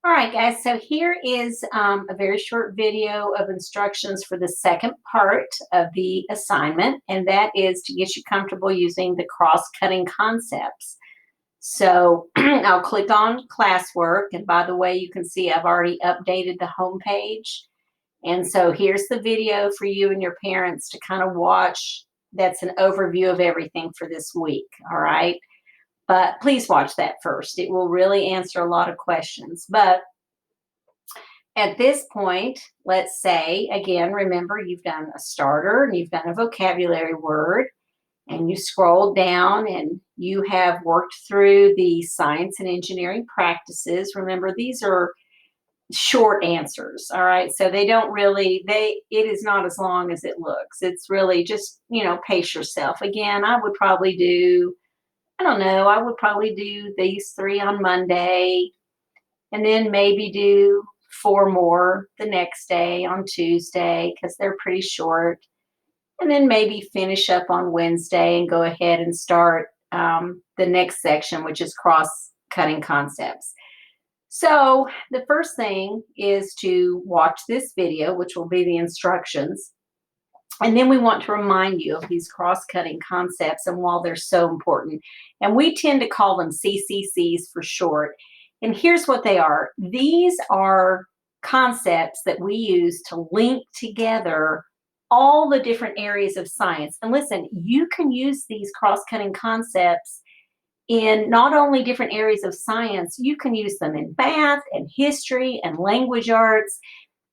All right, guys, so here is a very short video of instructions for the second part of the assignment, and that is to get you comfortable using the cross-cutting concepts. So I'll click on classwork, and by the way, you can see I've already updated the home page. And so here's the video for you and your parents to kind of watch. That's an overview of everything for this week, all right? But please watch that first. It will really answer a lot of questions. But at this point, let's say, again, remember you've done a starter and you've done a vocabulary word, and you scroll down and you have worked through the science and engineering practices. Remember, these are short answers, all right? So they don't really, it is not as long as it looks. It's really just, pace yourself. Again, I would probably do, I don't know, I would probably do these 3 on Monday, and then maybe do 4 more the next day on Tuesday because they're pretty short. And then maybe finish up on Wednesday and go ahead and start the next section, which is cross-cutting concepts. So the first thing is to watch this video, which will be the instructions. And then we want to remind you of these cross-cutting concepts and why they're so important. And we tend to call them CCCs for short. And here's what they are. These are concepts that we use to link together all the different areas of science. And listen, you can use these cross-cutting concepts in not only different areas of science, you can use them in math and history and language arts.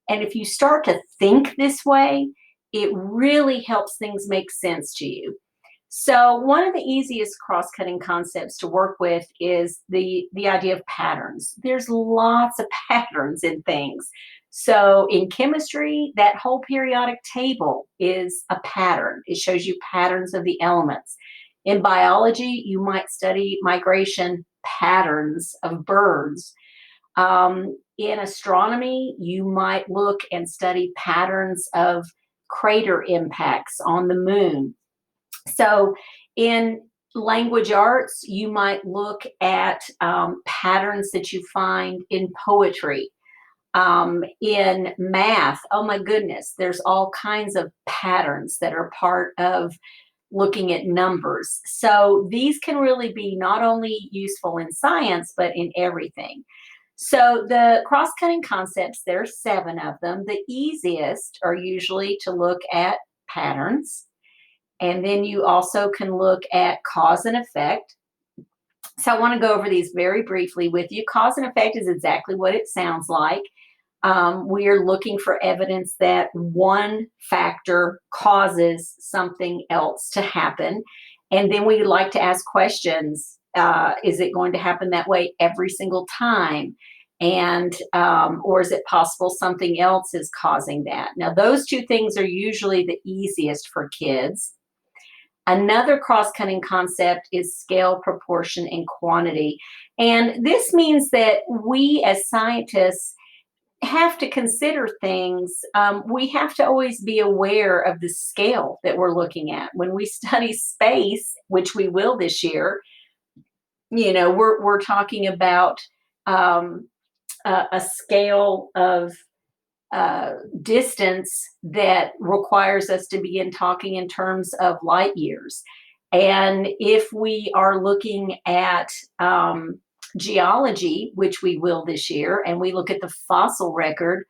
And if you start to think this way, it really helps things make sense to you. So one of the easiest cross-cutting concepts to work with is the idea of patterns. There's lots of patterns in things. So in chemistry, that whole periodic table is a pattern. It shows you patterns of the elements. In biology, you might study migration patterns of birds. In astronomy, you might look and study patterns of crater impacts on the moon. So in language arts, you might look at patterns that you find in poetry. In math, oh my goodness, there's all kinds of patterns that are part of looking at numbers. So these can really be not only useful in science, but in everything. So the cross-cutting concepts, there are 7 of them. The easiest are usually to look at patterns. And then you also can look at cause and effect. So I want to go over these very briefly with you. Cause and effect is exactly what it sounds like. We are looking for evidence that one factor causes something else to happen. And then we like to ask questions. Is it going to happen that way every single time? And or is it possible something else is causing that? Now, those 2 things are usually the easiest for kids. Another cross-cutting concept is scale, proportion, and quantity. And this means that we as scientists have to consider things. We have to always be aware of the scale that we're looking at. When we study space, which we will this year, we're talking about a scale of distance that requires us to begin talking in terms of light years. And if we are looking at geology, which we will this year, and we look at the fossil record,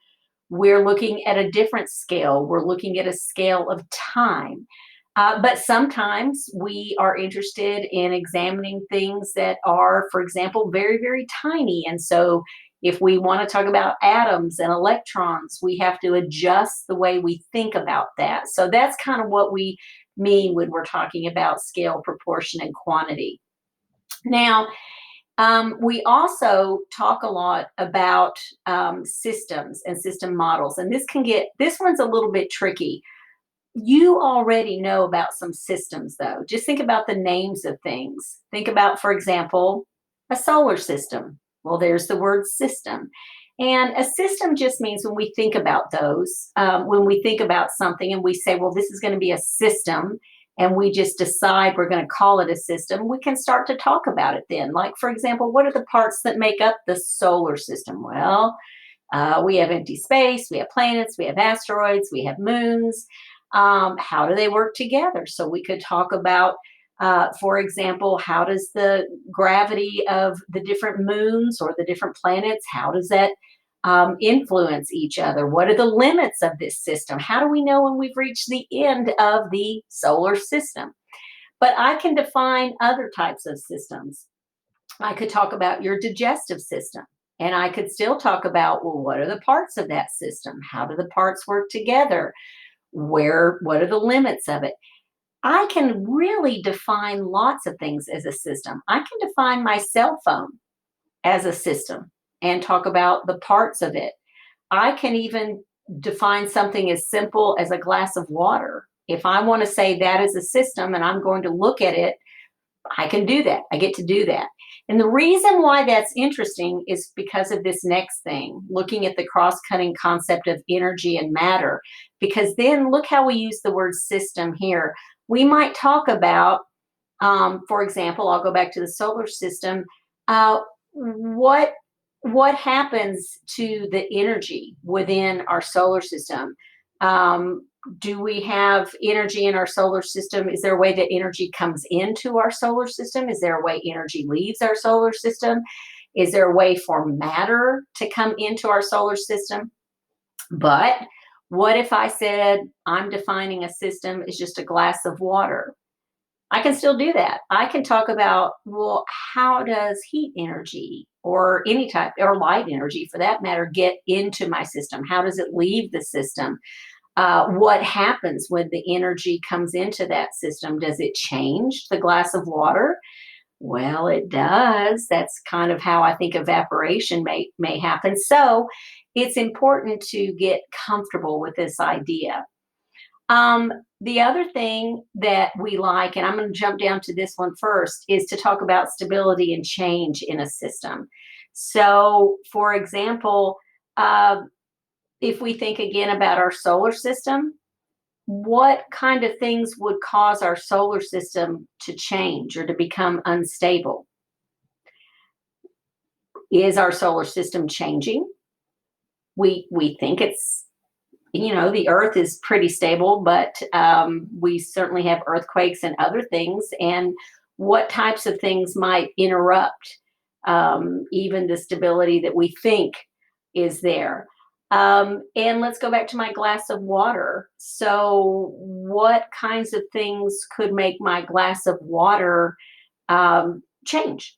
we're looking at a different scale. We're looking at a scale of time. But sometimes we are interested in examining things that are, for example, very, very tiny. And so if we want to talk about atoms and electrons, we have to adjust the way we think about that. So that's kind of what we mean when we're talking about scale, proportion, and quantity. Now, we also talk a lot about systems and system models, and this one's a little bit tricky. You already know about some systems, though. Just think about the names of things. Think about, for example, a solar system. Well, there's the word system. And a system just means when we think about those, when we think about something and we say, well, this is going to be a system, and we just decide we're going to call it a system, we can start to talk about it then. Like, for example, what are the parts that make up the solar system? Well, we have empty space, we have planets, we have asteroids, we have moons. How do they work together? So we could talk about, for example, how does the gravity of the different moons or the different planets, how does that influence each other? What are the limits of this system? How do we know when we've reached the end of the solar system? But I can define other types of systems. I could talk about your digestive system. And I could still talk about, well, what are the parts of that system? How do the parts work together? What are the limits of it? I can really define lots of things as a system. I can define my cell phone as a system and talk about the parts of it. I can even define something as simple as a glass of water. If I want to say that is a system and I'm going to look at it, I can do that. I get to do that. And the reason why that's interesting is because of this next thing, looking at the cross-cutting concept of energy and matter. Because then look how we use the word system here. We might talk about, for example, I'll go back to the solar system. What happens to the energy within our solar system? Do we have energy in our solar system? Is there a way that energy comes into our solar system? Is there a way energy leaves our solar system? Is there a way for matter to come into our solar system? But what if I said I'm defining a system as just a glass of water? I can still do that. I can talk about, well, how does heat energy or any type, or light energy for that matter, get into my system? How does it leave the system? What happens when the energy comes into that system? Does it change the glass of water? Well, it does. That's kind of how I think evaporation may happen. So it's important to get comfortable with this idea. The other thing that we like, and I'm going to jump down to this one first, is to talk about stability and change in a system. So, for example, if we think again about our solar system, what kind of things would cause our solar system to change or to become unstable? Is our solar system changing? We think it's, the earth is pretty stable, but we certainly have earthquakes and other things. And what types of things might interrupt even the stability that we think is there? And let's go back to my glass of water. So, what kinds of things could make my glass of water change?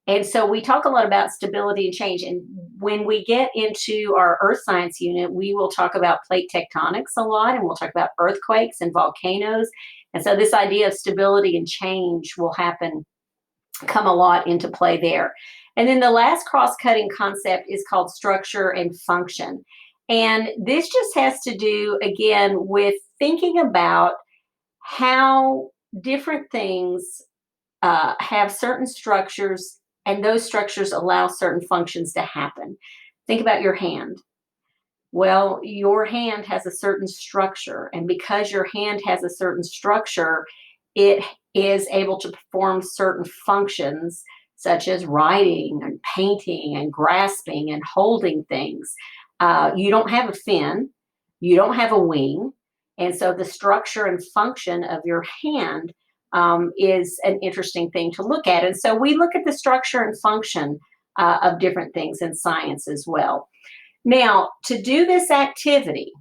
And so we talk a lot about stability and change. And when we get into our earth science unit, we will talk about plate tectonics a lot, and we'll talk about earthquakes and volcanoes. And so this idea of stability and change will come a lot into play there. And then the last cross-cutting concept is called structure and function. And this just has to do, again, with thinking about how different things have certain structures, and those structures allow certain functions to happen. Think about your hand. Well, your hand has a certain structure, and because your hand has a certain structure, it is able to perform certain functions such as writing and painting and grasping and holding things. You don't have a fin, you don't have a wing, and so the structure and function of your hand is an interesting thing to look at. And so we look at the structure and function of different things in science as well. Now, to do this activity,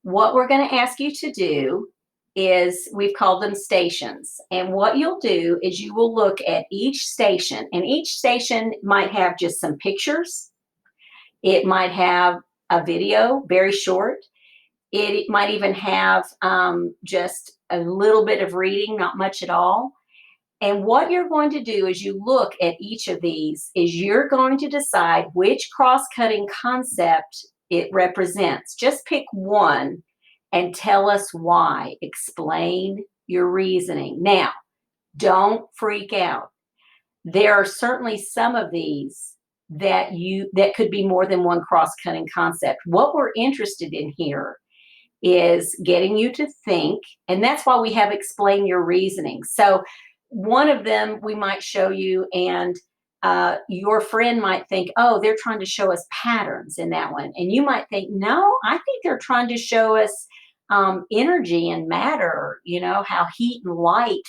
what we're going to ask you to do is, we've called them stations. And what you'll do is you will look at each station, and each station might have just some pictures. It might have a video, very short. It might even have just a little bit of reading, not much at all. And what you're going to do as you look at each of these is you're going to decide which cross-cutting concept it represents. Just pick one and tell us why. Explain your reasoning. Now, don't freak out. There are certainly some of these that could be more than one cross-cutting concept. What we're interested in here is getting you to think, and that's why we have explain your reasoning. So one of them we might show you, and your friend might think, oh, they're trying to show us patterns in that one. And you might think, no, I think they're trying to show us energy and matter, how heat and light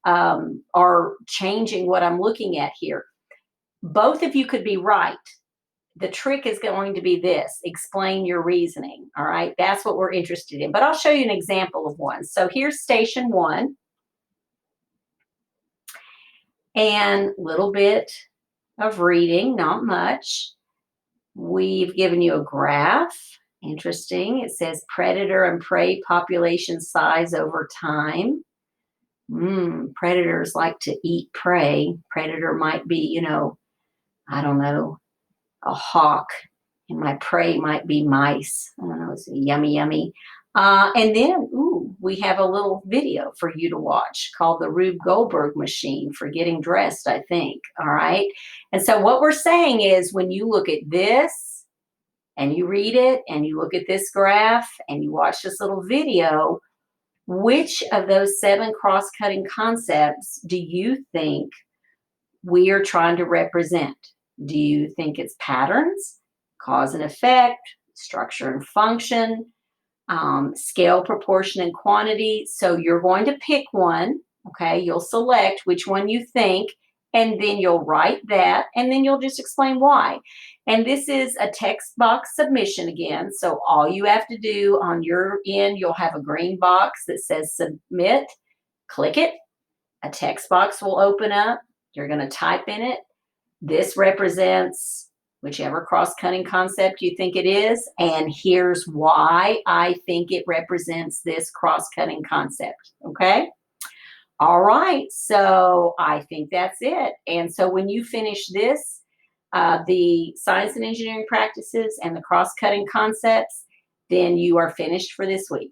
are changing what I'm looking at here. Both of you could be right. The trick is going to be this: explain your reasoning. All right, that's what we're interested in. But I'll show you an example of one. So here's station one, and a little bit of reading, not much. We've given you a graph. Interesting. It says predator and prey population size over time. Predators like to eat prey. Predator might be, I don't know, a hawk, and my prey might be mice. I don't know, it's yummy, yummy. And then, we have a little video for you to watch called the Rube Goldberg machine for getting dressed, I think. All right. And so what we're saying is, when you look at this and you read it and you look at this graph and you watch this little video, which of those 7 cross-cutting concepts do you think we are trying to represent? Do you think it's patterns, cause and effect, structure and function, scale, proportion, and quantity? So you're going to pick one, okay? You'll select which one you think, and then you'll write that, and then you'll just explain why. And this is a text box submission again, so all you have to do on your end, you'll have a green box that says submit. Click it. A text box will open up. You're going to type in it. This represents whichever cross-cutting concept you think it is, and here's why I think it represents this cross-cutting concept, okay? All right, so I think that's it. And so when you finish this, the science and engineering practices and the cross-cutting concepts, then you are finished for this week.